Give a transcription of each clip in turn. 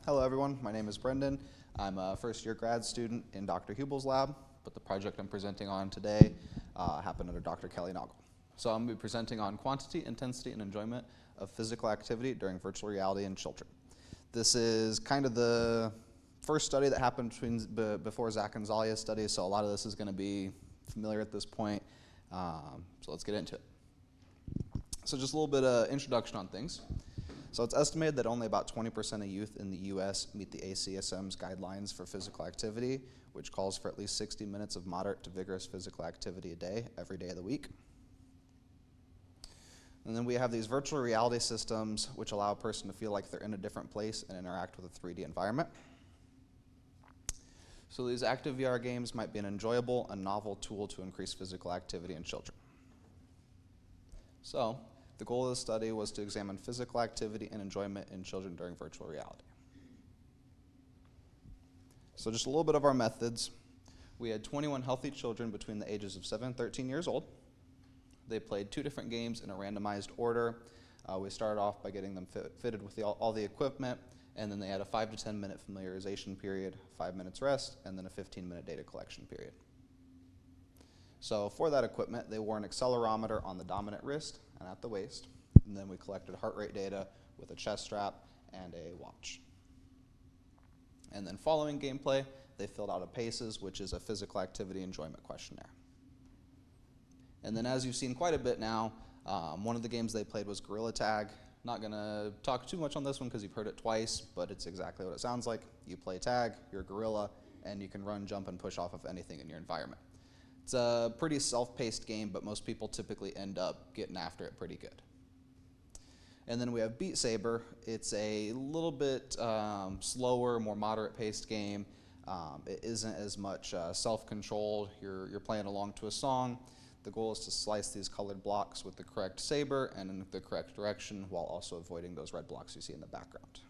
Hello everyone, my name is Brenden. I'm a first year grad student in Dr. Hubel's lab, but the project I'm presenting on today happened under Dr. Kelly Noggle. So I'm going to be presenting on quantity, intensity, and enjoyment of physical activity during virtual reality in children. This is kind of the first study that happened before Zach and Zalia's study, so a lot of this is going to be familiar at this point. So let's get into it. So just a little bit of introduction on things. So it's estimated that only about 20% of youth in the U.S. meet the ACSM's guidelines for physical activity, which calls for at least 60 minutes of moderate to vigorous physical activity a day, every day of the week. And then we have these virtual reality systems which allow a person to feel like they're in a different place and interact with a 3D environment. So these active VR games might be an enjoyable and novel tool to increase physical activity in children. So the goal of the study was to examine physical activity and enjoyment in children during virtual reality. So just a little bit of our methods. We had 21 healthy children between the ages of 7 and 13 years old. They played 2 different games in a randomized order. We started off by getting them fitted with all the equipment, and then they had a 5 to 10 minute familiarization period, 5 minutes rest, and then a 15-minute data collection period. So for that equipment, they wore an accelerometer on the dominant wrist and at the waist, and then we collected heart rate data with a chest strap and a watch. And then following gameplay, they filled out a PACES, which is a physical activity enjoyment questionnaire. And then as you've seen quite a bit now, one of the games they played was Gorilla Tag. Not going to talk too much on this one because you've heard it twice, but it's exactly what it sounds like. You play tag, you're a gorilla, and you can run, jump, and push off of anything in your environment. It's a pretty self-paced game, but most people typically end up getting after it pretty good. And then we have Beat Saber. It's a little bit slower, more moderate-paced game. It isn't as much self-controlled. You're playing along to a song. The goal is to slice these colored blocks with the correct saber and in the correct direction while also avoiding those red blocks you see in the background.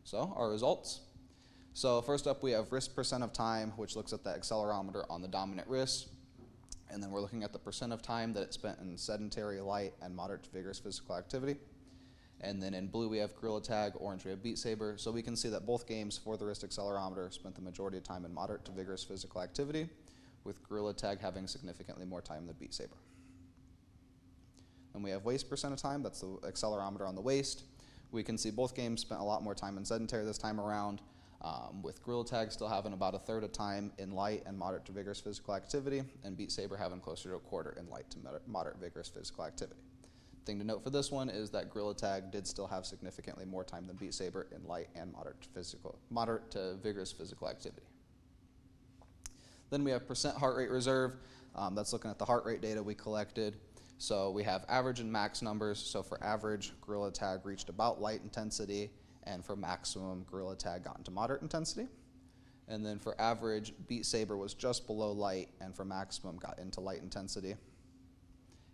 So our results. So first up we have wrist percent of time, which looks at the accelerometer on the dominant wrist. And then we're looking at the percent of time that it spent in sedentary, light, and moderate to vigorous physical activity. And then in blue we have Gorilla Tag, orange we have Beat Saber. So we can see that both games for the wrist accelerometer spent the majority of time in moderate to vigorous physical activity, with Gorilla Tag having significantly more time than Beat Saber. And we have waist percent of time, that's the accelerometer on the waist. We can see both games spent a lot more time in sedentary this time around, with Gorilla Tag still having about a third of time in light and moderate to vigorous physical activity, and Beat Saber having closer to a quarter in light to moderate vigorous physical activity. Thing to note for this one is that Gorilla Tag did still have significantly more time than Beat Saber in light and moderate to vigorous physical activity. Then we have percent heart rate reserve. That's looking at the heart rate data we collected. So we have average and max numbers. So for average, Gorilla Tag reached about light intensity, and for maximum, Gorilla Tag got into moderate intensity. And then for average, Beat Saber was just below light, and for maximum got into light intensity.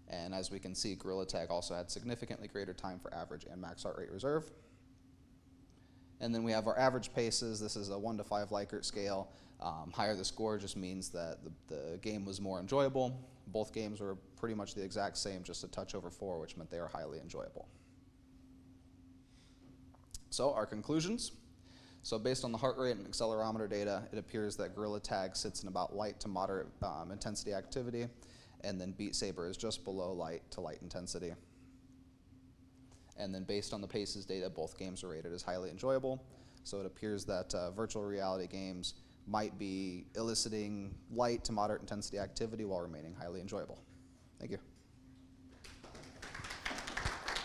And as we can see, Gorilla Tag also had significantly greater time for average and max heart rate reserve. And then we have our average paces. This is a 1 to 5 Likert scale. Higher the score just means that the game was more enjoyable. Both games were pretty much the exact same, just a touch over 4, which meant they were highly enjoyable. So our conclusions. So based on the heart rate and accelerometer data, it appears that Gorilla Tag sits in about light to moderate intensity activity, and then Beat Saber is just below light to light intensity. And then based on the PACES data, both games are rated as highly enjoyable. So it appears that virtual reality games might be eliciting light to moderate intensity activity while remaining highly enjoyable. Thank you.